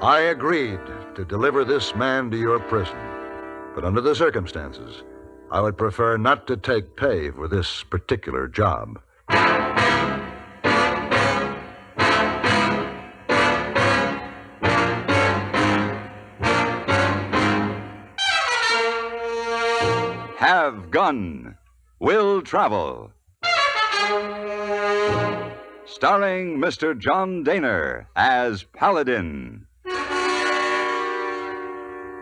I agreed to deliver this man to your prison. But under the circumstances, I would prefer not to take pay for this particular job. Have Gun, Will Travel. Starring Mr. John Dehner as Paladin.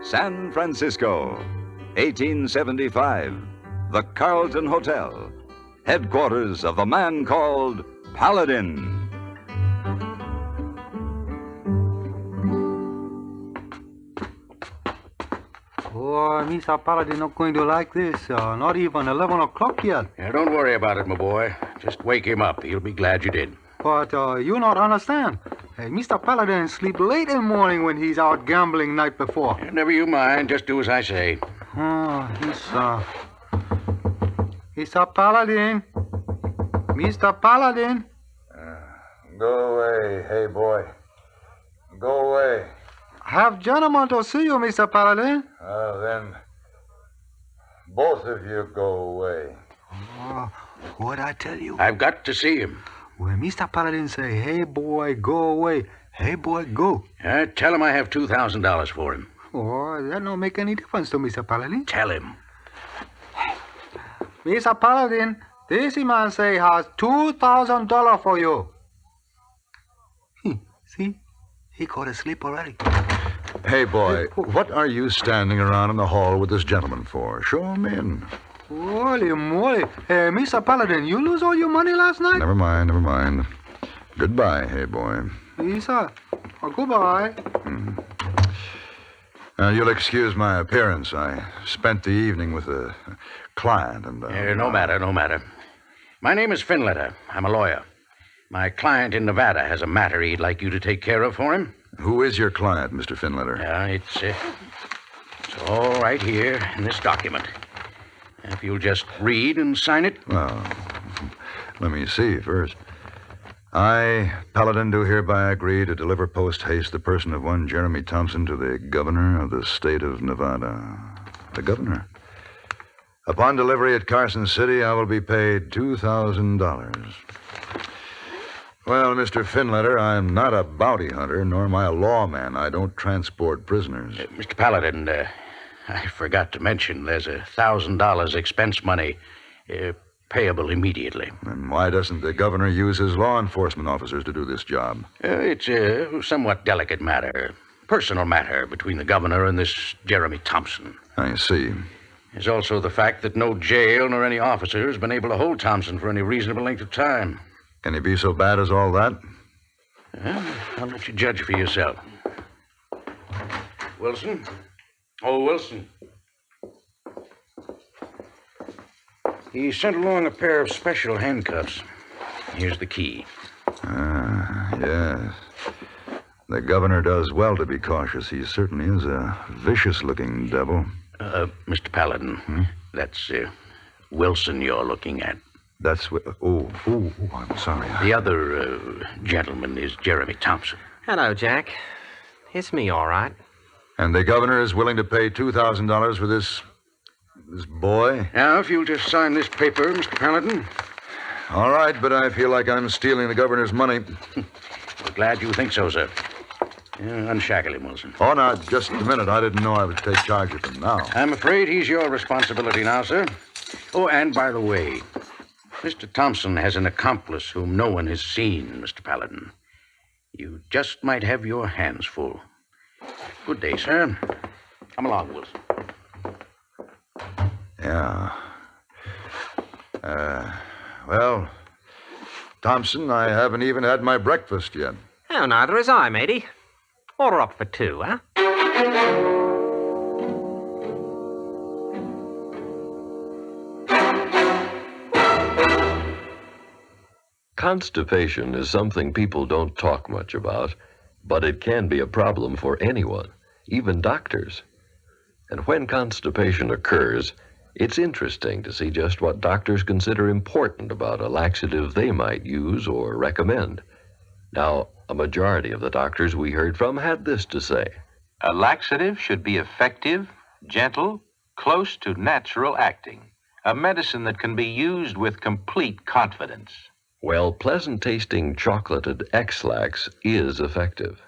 San Francisco, 1875. The Carlton Hotel, headquarters of the man called Paladin. Oh, Mr. Paladin not going to like this. Not even 11 o'clock yet. Yeah, don't worry about it, my boy. Just wake him up. He'll be glad you did. But you not understand. Hey, Mr. Paladin sleep late in the morning when he's out gambling night before. Yeah, never you mind. Just do as I say. Oh, Mr. Paladin. Mr. Paladin. Go away, hey boy. Go away. Have gentlemen to see you, Mr. Paladin. Then both of you go away. Oh, what'd I tell you? I've got to see him. When Mr. Paladin say, hey, boy, go away. Hey, boy, go. Tell him I have $2,000 for him. Oh, that don't make any difference to Mr. Paladin. Tell him. Mr. Paladin, this man say has $2,000 for you. See? He go to sleep already. Hey, boy, what are you standing around in the hall with this gentleman for? Show him in. Holy moly. Hey, Mr. Paladin, you lose all your money last night? Never mind. Goodbye, hey, boy. Yes, sir. Goodbye. Now, you'll excuse my appearance. I spent the evening with a client and... No matter. My name is Finletter. I'm a lawyer. My client in Nevada has a matter he'd like you to take care of for him. Who is your client, Mr. Finletter? It's all right here in this document. If you'll just read and sign it. Well, let me see first. I, Paladin, do hereby agree to deliver post-haste the person of one Jeremy Thompson to the governor of the state of Nevada. The governor? Upon delivery at Carson City, I will be paid $2,000. Well, Mr. Finletter, I'm not a bounty hunter, nor am I a lawman. I don't transport prisoners. Mr. Paladin, I forgot to mention there's $1,000 expense money payable immediately. And why doesn't the governor use his law enforcement officers to do this job? It's a somewhat delicate matter, personal matter between the governor and this Jeremy Thompson. I see. There's also the fact that no jail nor any officer has been able to hold Thompson for any reasonable length of time. Can he be so bad as all that? I'll let you judge for yourself. Wilson? Oh, Wilson. He sent along a pair of special handcuffs. Here's the key. Yes. The governor does well to be cautious. He certainly is a vicious-looking devil. Mr. Paladin, that's Wilson you're looking at. That's what... Oh, I'm sorry. The other gentleman is Jeremy Thompson. Hello, Jack. It's me, all right. And the governor is willing to pay $2,000 for this boy? Now, if you'll just sign this paper, Mr. Paladin. All right, but I feel like I'm stealing the governor's money. We're glad you think so, sir. Unshackle him, Wilson. Oh, now, just a minute. I didn't know I would take charge of him now. I'm afraid he's your responsibility now, sir. Oh, and by the way, Mr. Thompson has an accomplice whom no one has seen, Mr. Paladin. You just might have your hands full. Good day, sir. Come along, Wilson. Yeah. Well, Thompson, I haven't even had my breakfast yet. Oh, neither has I, matey. Order up for two, huh? Constipation is something people don't talk much about, but it can be a problem for anyone, even doctors. And when constipation occurs, it's interesting to see just what doctors consider important about a laxative they might use or recommend. Now, a majority of the doctors we heard from had this to say. A laxative should be effective, gentle, close to natural acting. A medicine that can be used with complete confidence. Well, pleasant-tasting chocolated X-Lax is effective.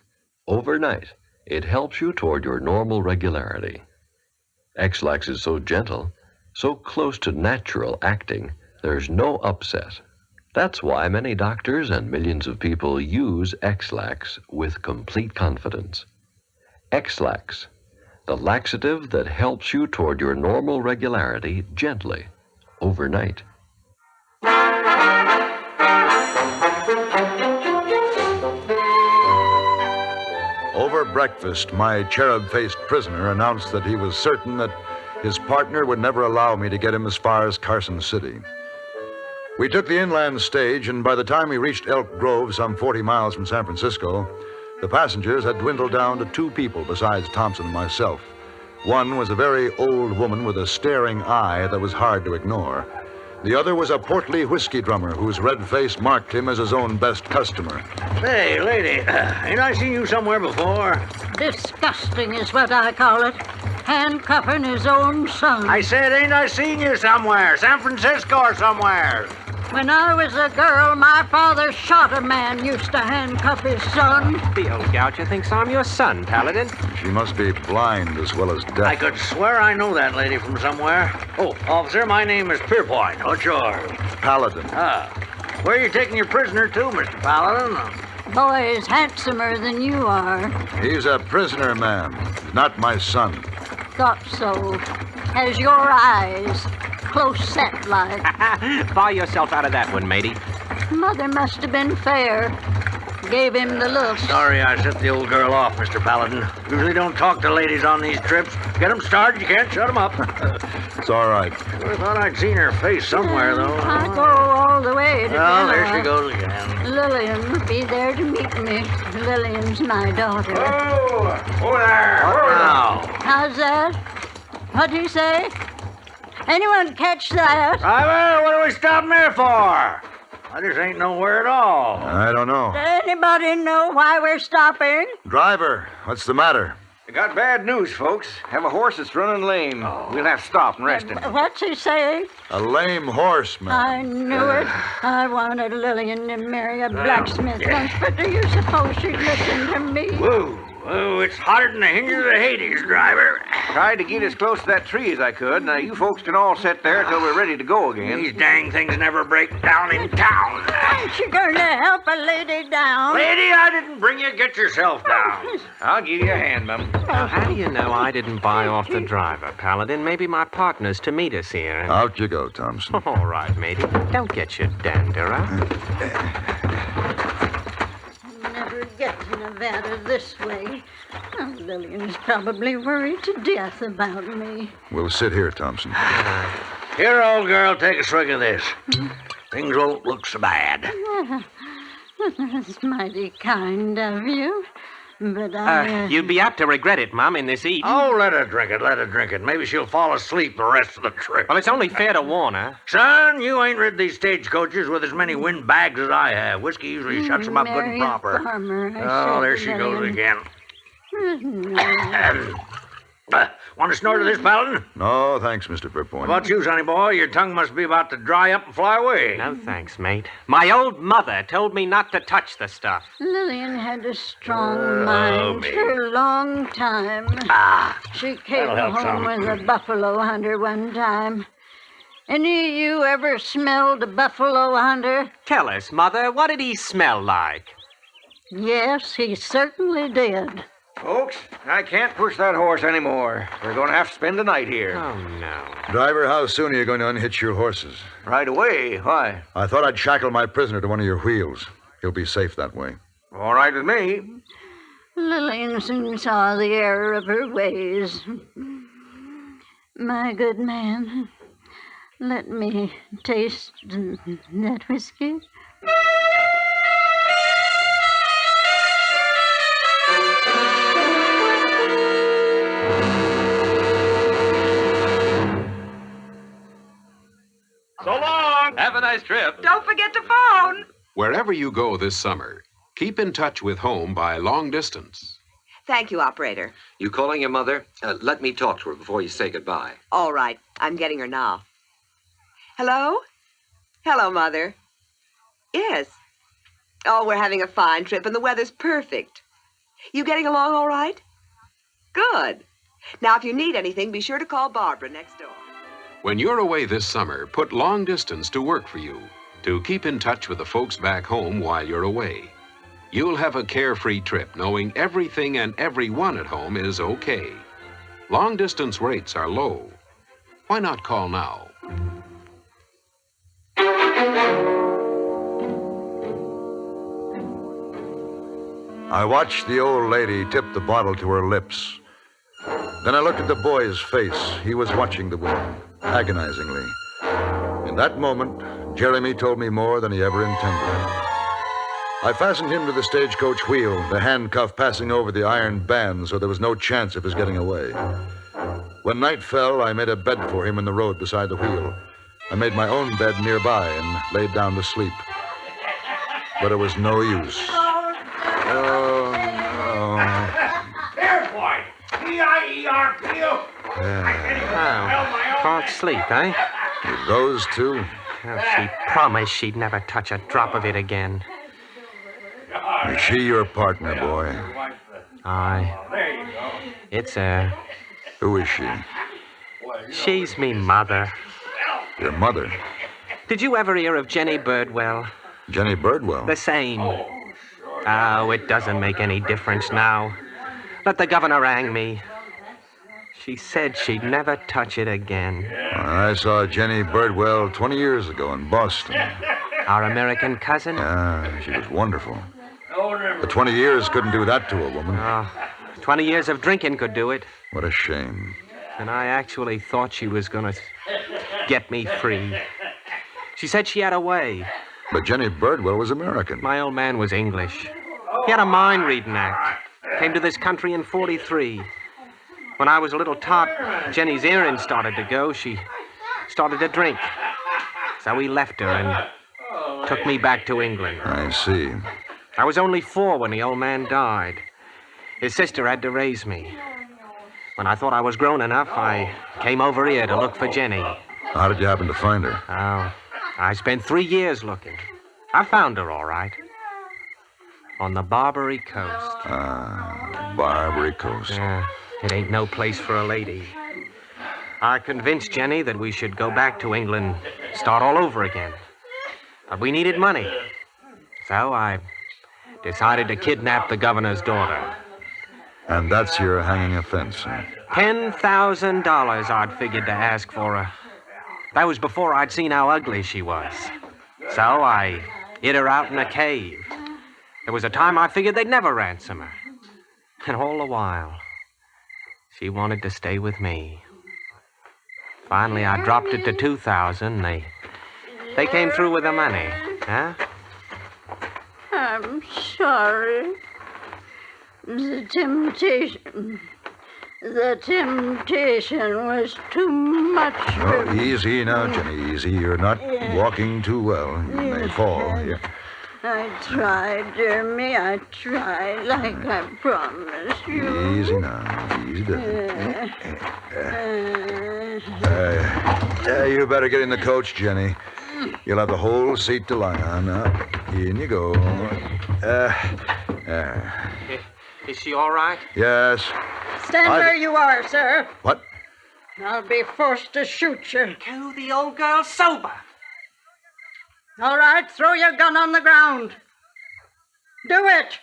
Overnight, it helps you toward your normal regularity. X-Lax is so gentle, so close to natural acting, there's no upset. That's why many doctors and millions of people use X-Lax with complete confidence. X-Lax, the laxative that helps you toward your normal regularity gently, overnight. Over breakfast, my cherub-faced prisoner announced that he was certain that his partner would never allow me to get him as far as Carson City. We took the inland stage, and by the time we reached Elk Grove, some 40 miles from San Francisco, the passengers had dwindled down to 2 people besides Thompson and myself. One was a very old woman with a staring eye that was hard to ignore. The other was a portly whiskey drummer whose red face marked him as his own best customer. Say, lady, ain't I seen you somewhere before? Disgusting is what I call it. Handcuffing his own son. I said, ain't I seen you somewhere? San Francisco or somewhere? When I was a girl, my father shot a man used to handcuff his son. The old gouger thinks I'm your son, Paladin. She must be blind as well as deaf. I could swear I know that lady from somewhere. Oh, officer, my name is Pierpoint. What's yours? Paladin. Where are you taking your prisoner to, Mr. Paladin? Boy is handsomer than you are. He's a prisoner, ma'am. Not my son. Thought so. Has your eyes. Close set like. Buy yourself out of that one, matey. Mother must have been fair. Gave him the look. Sorry I set the old girl off, Mr. Paladin. Usually don't talk to ladies on these trips. Get them started, you can't shut them up. It's all right. I thought I'd seen her face somewhere, though. I go all the way to Well, dinner. there she goes again. Lillian will be there to meet me. Lillian's my daughter. Oh there. What now? How's that? What'd he say? Anyone catch that? Driver, what are we stopping there for? I just ain't nowhere at all. I don't know. Anybody know why we're stopping? Driver, what's the matter? We got bad news, folks. Have a horse that's running lame. We'll have to stop and rest him. What's he saying? A lame horse, ma'am. I knew it. I wanted Lillian to marry a blacksmith once, but do you suppose she'd listen to me? Whoa. Oh, it's hotter than the hinges of Hades, driver. Tried to get as close to that tree as I could. Now, you folks can all sit there until we're ready to go again. These dang things never break down in town. Ain't you going to help a lady down? Lady, I didn't bring you. Get yourself down. I'll give you a hand, Mum. Now, how do you know I didn't buy off the driver, Paladin? Maybe my partner's to meet us here. Out you go, Thompson. All right, matey. Don't get your dander up. Never get to Nevada this way. Oh, Lillian's probably worried to death about me. We'll sit here, Thompson. Here, old girl, take a swig of this. Things won't look so bad. That's mighty kind of you. But You'd be apt to regret it, Mum, in this heat. Oh, let her drink it, let her drink it. Maybe she'll fall asleep the rest of the trip. Well, it's only fair to warn her. Son, you ain't rid these stagecoaches with as many windbags as I have. Whiskey usually shuts them up good and proper. Oh, there she goes again. Want to snort of this, Paladin? No, thanks, Mr. Pierpoint. How about you, sonny boy? Your tongue must be about to dry up and fly away. No thanks, mate. My old mother told me not to touch the stuff. Lillian had a strong mind for a long time. She came that'll help home some. with a buffalo hunter one time. Any of you ever smelled a buffalo hunter? Tell us, Mother, what did he smell like? Yes, he certainly did. Folks, I can't push that horse anymore. We're going to have to spend the night here. Oh, no. Driver, how soon are you going to unhitch your horses? Right away. Why? I thought I'd shackle my prisoner to one of your wheels. He'll be safe that way. All right with me. Lillian soon saw the error of her ways. My good man, let me taste that whiskey. So long. Have a nice trip. Don't forget to phone. Wherever you go this summer, Keep in touch with home by long distance. Thank you, operator. You calling your mother? Let me talk to her before you say goodbye. All right. I'm getting her now. Hello? Hello, Mother. Yes. Oh, we're having a fine trip, and the weather's perfect. You getting along all right? Good. Now, if you need anything, be sure to call Barbara next door. When you're away this summer, put long distance to work for you to keep in touch with the folks back home while you're away. You'll have a carefree trip knowing everything and everyone at home is okay. Long distance rates are low. Why not call now? I watched the old lady tip the bottle to her lips. Then I looked at the boy's face. He was watching the woman, agonizingly. In that moment, Jeremy told me more than he ever intended. I fastened him to the stagecoach wheel, the handcuff passing over the iron band so there was no chance of his getting away. When night fell, I made a bed for him in the road beside the wheel. I made my own bed nearby and laid down to sleep. But it was no use. Oh, no. There, boy. E-I-E-R-P-O. Oh, can't sleep, eh? With those two? Oh, she promised she'd never touch a drop of it again. Is she your partner, boy? Aye. It's her. Who is she? She's me mother. Your mother? Did you ever hear of Jenny Birdwell? Jenny Birdwell? The same. Oh, it doesn't make any difference now. Let the governor hang me. She said she'd never touch it again. I saw Jenny Birdwell 20 years ago in Boston. Our American cousin? Yeah, she was wonderful. But 20 years couldn't do that to a woman. Oh, 20 years of drinking could do it. What a shame. And I actually thought she was going to get me free. She said she had a way. But Jenny Birdwell was American. My old man was English. He had a mind-reading act. Came to this country in 43. When I was a little tot, Jenny's earrings started to go. She started to drink. So he left her and took me back to England. I see. I was only 4 when the old man died. His sister had to raise me. When I thought I was grown enough, I came over here to look for Jenny. How did you happen to find her? Oh, I spent 3 years looking. I found her, all right. On the Barbary Coast. Barbary Coast. Yeah, it ain't no place for a lady. I convinced Jenny that we should go back to England, start all over again. But we needed money. So I decided to kidnap the governor's daughter. And that's your hanging offense, huh? $10,000 I'd figured to ask for her. That was before I'd seen how ugly she was. So I hid her out in a cave. There was a time I figured they'd never ransom her. And all the while, she wanted to stay with me. Finally, I dropped it to $2,000. They came through with the money, huh? I'm sorry. The temptation was too much for me. Easy now, Jenny, easy. You're not walking too well. You may fall here. I tried, Jeremy. I tried, like I promised you. Easy now. Easy you better get in the coach, Jenny. You'll have the whole seat to lie on. Now, in you go. Is she all right? Yes. Stand where you are, sir. What? I'll be forced to shoot you. Kill the old girl sober. All right, throw your gun on the ground. Do it.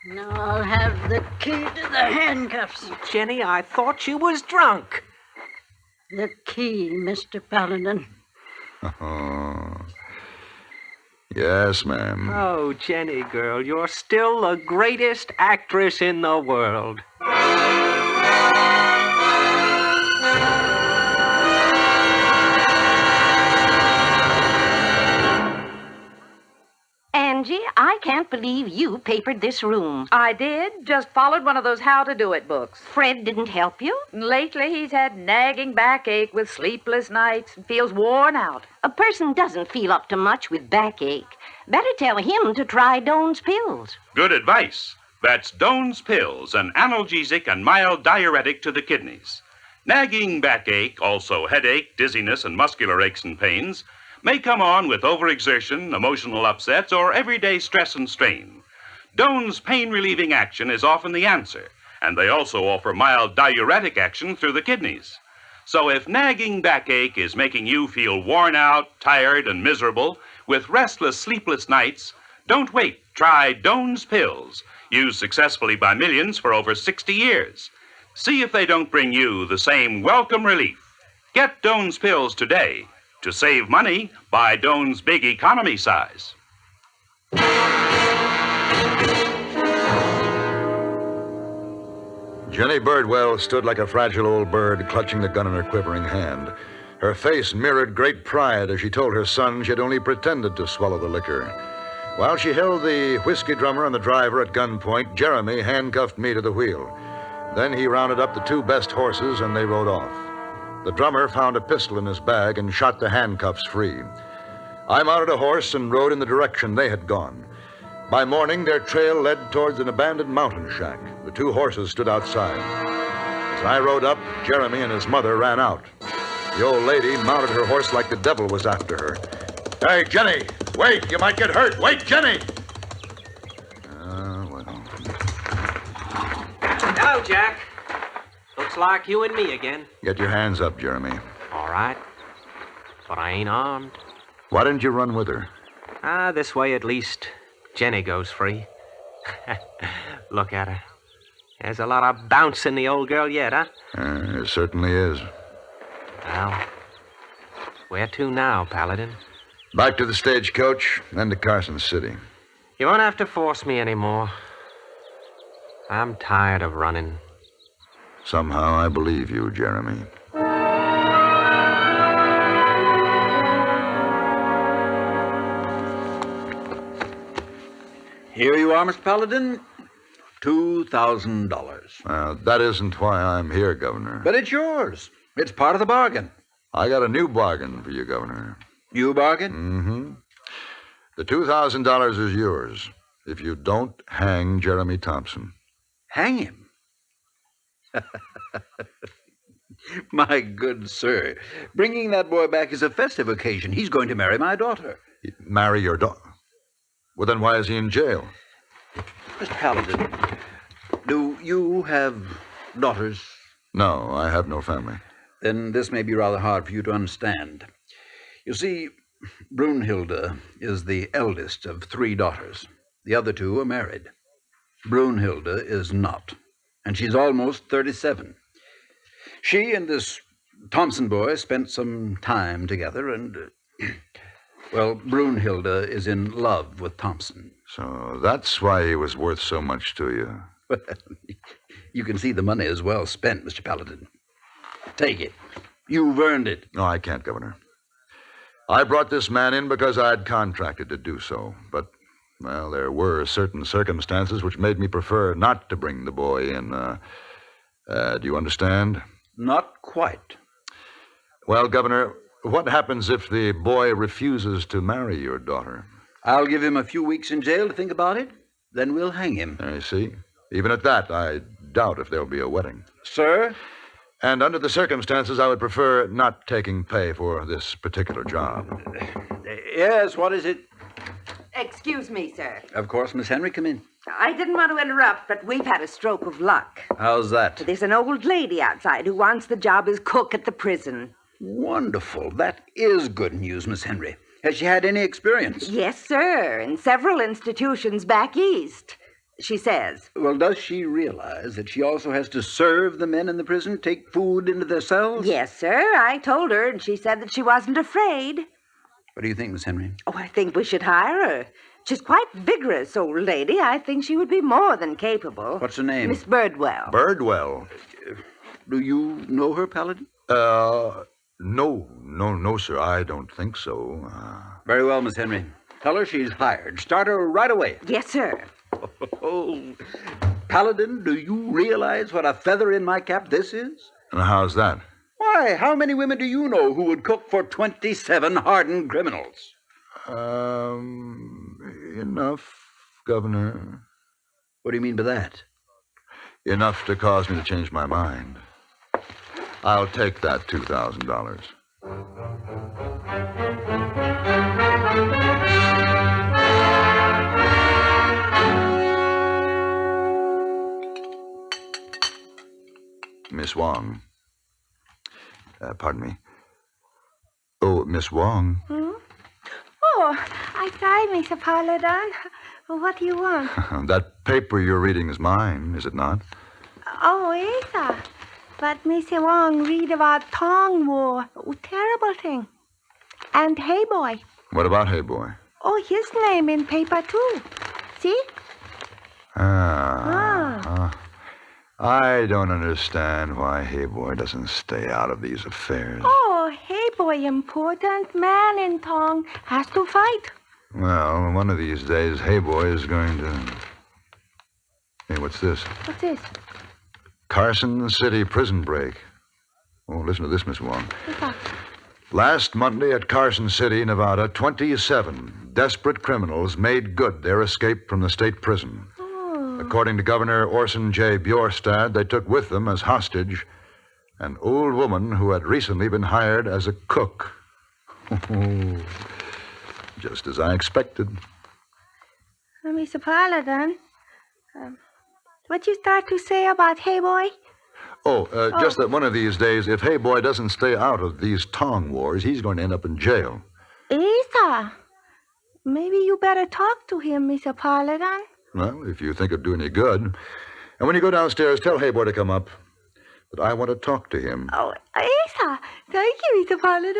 Now I'll have the key to the handcuffs. Jenny, I thought you was drunk. The key, Mr. Paladin. Oh. Yes, ma'am. Oh, Jenny, girl, you're still the greatest actress in the world. Angie, I can't believe you papered this room. I did. Just followed one of those how-to-do-it books. Fred didn't help you? Lately, he's had nagging backache with sleepless nights and feels worn out. A person doesn't feel up to much with backache. Better tell him to try Doan's pills. Good advice. That's Doan's pills, an analgesic and mild diuretic to the kidneys. Nagging backache, also headache, dizziness, and muscular aches and pains, may come on with overexertion, emotional upsets, or everyday stress and strain. Doan's pain-relieving action is often the answer, and they also offer mild diuretic action through the kidneys. So if nagging backache is making you feel worn out, tired, and miserable, with restless, sleepless nights, don't wait. Try Doan's pills, used successfully by millions for over 60 years. See if they don't bring you the same welcome relief. Get Doan's pills today. To save money, buy Doan's big economy size. Jenny Birdwell stood like a fragile old bird, clutching the gun in her quivering hand. Her face mirrored great pride as she told her son she had only pretended to swallow the liquor. While she held the whiskey drummer and the driver at gunpoint, Jeremy handcuffed me to the wheel. Then he rounded up the two best horses and they rode off. The drummer found a pistol in his bag and shot the handcuffs free. I mounted a horse and rode in the direction they had gone. By morning, their trail led towards an abandoned mountain shack. The two horses stood outside. As I rode up, Jeremy and his mother ran out. The old lady mounted her horse like the devil was after her. Hey, Jenny, wait, you might get hurt. Wait, Jenny! Hello, Jack. Looks like you and me again. Get your hands up, Jeremy. All right. But I ain't armed. Why didn't you run with her? This way at least Jenny goes free. Look at her. There's a lot of bounce in the old girl yet, huh? There certainly is. Well, where to now, Paladin? Back to the stagecoach, then to Carson City. You won't have to force me anymore. I'm tired of running. Somehow I believe you, Jeremy. Here you are, Mr. Paladin. $2,000. That isn't why I'm here, Governor. But it's yours. It's part of the bargain. I got a new bargain for you, Governor. New bargain? Mm-hmm. The $2,000 is yours if you don't hang Jeremy Thompson. Hang him? My good sir, bringing that boy back is a festive occasion. He's going to marry my daughter. Marry your daughter? Well, then why is he in jail? Mr. Paladin, do you have daughters? No, I have no family. Then this may be rather hard for you to understand. You see, Brunhilde is the eldest of 3 daughters. The other 2 are married. Brunhilde is not, and she's almost 37. She and this Thompson boy spent some time together, and, well, Brunhilde is in love with Thompson. So that's why he was worth so much to you. Well, you can see the money is well spent, Mr. Paladin. Take it. You've earned it. No, I can't, Governor. I brought this man in because I had contracted to do so, but... well, there were certain circumstances which made me prefer not to bring the boy in. Do you understand? Not quite. Well, Governor, what happens if the boy refuses to marry your daughter? I'll give him a few weeks in jail to think about it. Then we'll hang him. I see. Even at that, I doubt if there'll be a wedding. Sir? And under the circumstances, I would prefer not taking pay for this particular job. Yes, what is it? Excuse me, sir. Of course, Miss Henry, come in. I didn't want to interrupt, but we've had a stroke of luck. How's that? There's an old lady outside who wants the job as cook at the prison. Wonderful. That is good news, Miss Henry. Has she had any experience? Yes, sir, in several institutions back east, she says. Well, does she realize that she also has to serve the men in the prison, take food into their cells? Yes, sir. I told her, and she said that she wasn't afraid. What do you think, Miss Henry? Oh, I think we should hire her. She's quite vigorous, old lady. I think she would be more than capable. What's her name? Miss Birdwell. Birdwell? Do you know her, Paladin? No, sir. I don't think so. Very well, Miss Henry. Tell her she's hired. Start her right away. Yes, sir. Oh, Paladin, do you realize what a feather in my cap this is? And how's that? Why, how many women do you know who would cook for 27 hardened criminals? Enough, Governor. What do you mean by that? Enough to cause me to change my mind. I'll take that $2,000. Miss Wong. Pardon me. Oh, Miss Wong. Hmm? Oh, I tried, Mr. Paladin. What do you want? That paper you're reading is mine, is it not? Oh, Asa. But Mr. Wong read about Tong War. Oh, terrible thing. And Hey Boy. What about Hey Boy? Oh, his name in paper, too. See? I don't understand why Hey Boy doesn't stay out of these affairs. Oh, Hey Boy, important man in Tong, has to fight. Well, one of these days, Hey Boy is going to... Hey, what's this? What's this? Carson City prison break. Oh, listen to this, Miss Wong. What's that? Last Monday at Carson City, Nevada, 27 desperate criminals made good their escape from the state prison. According to Governor Orson J. Bjorstad, they took with them as hostage an old woman who had recently been hired as a cook. Just as I expected. Mr. Paladin, what you start to say about Hey Boy? Just that one of these days, if Hey Boy doesn't stay out of these Tong wars, he's going to end up in jail. Isa, maybe you better talk to him, Mr. Paladin. Well, if you think it'd do any good. And when you go downstairs, tell Hey Boy to come up. But I want to talk to him. Oh, Isa, thank you, Mr. Paladin.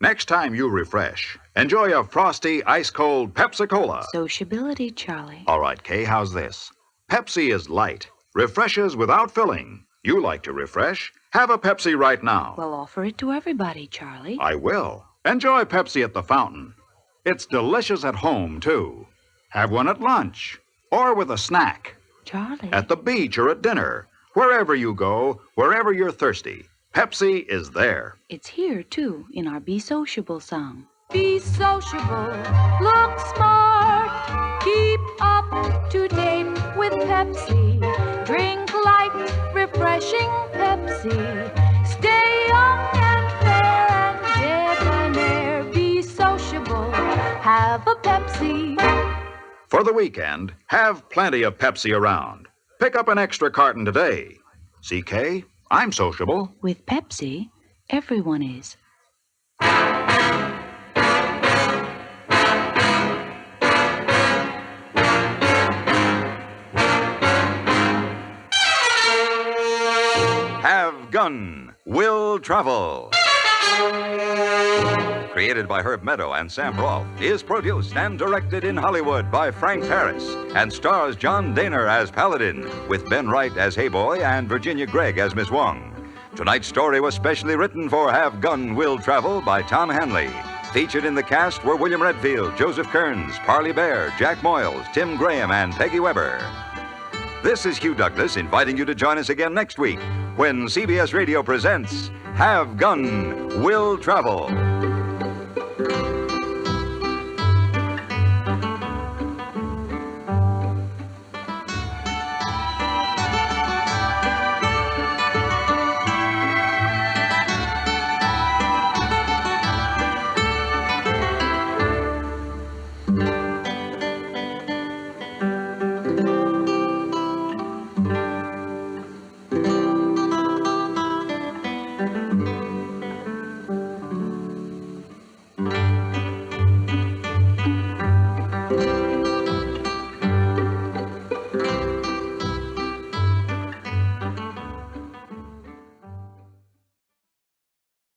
Next time you refresh, enjoy a frosty, ice-cold Pepsi-Cola. Sociability, Charlie. All right, Kay, how's this? Pepsi is light, refreshes without filling. You like to refresh? Have a Pepsi right now. Well, offer it to everybody, Charlie. I will. Enjoy Pepsi at the fountain. It's delicious at home, too. Have one at lunch or with a snack. Charlie. At the beach or at dinner. Wherever you go, wherever you're thirsty, Pepsi is there. It's here, too, in our Be Sociable song. Be sociable, look smart, keep up to date with Pepsi. Drink light, refreshing Pepsi. Stay young and fair and debonair. Be sociable, have a Pepsi. For the weekend, have plenty of Pepsi around. Pick up an extra carton today. CK, I'm sociable. With Pepsi, everyone is. Have Gun, Will Travel. Created by Herb Meadow and Sam Rolfe, is produced and directed in Hollywood by Frank Paris and stars John Dehner as Paladin, with Ben Wright as Hey Boy and Virginia Gregg as Miss Wong. Tonight's story was specially written for Have Gun, Will Travel by Tom Hanley. Featured in the cast were William Redfield, Joseph Kearns, Parley Baer, Jack Moyles, Tim Graham, and Peggy Webber. This is Hugh Douglas inviting you to join us again next week when CBS Radio presents Have Gun, Will Travel.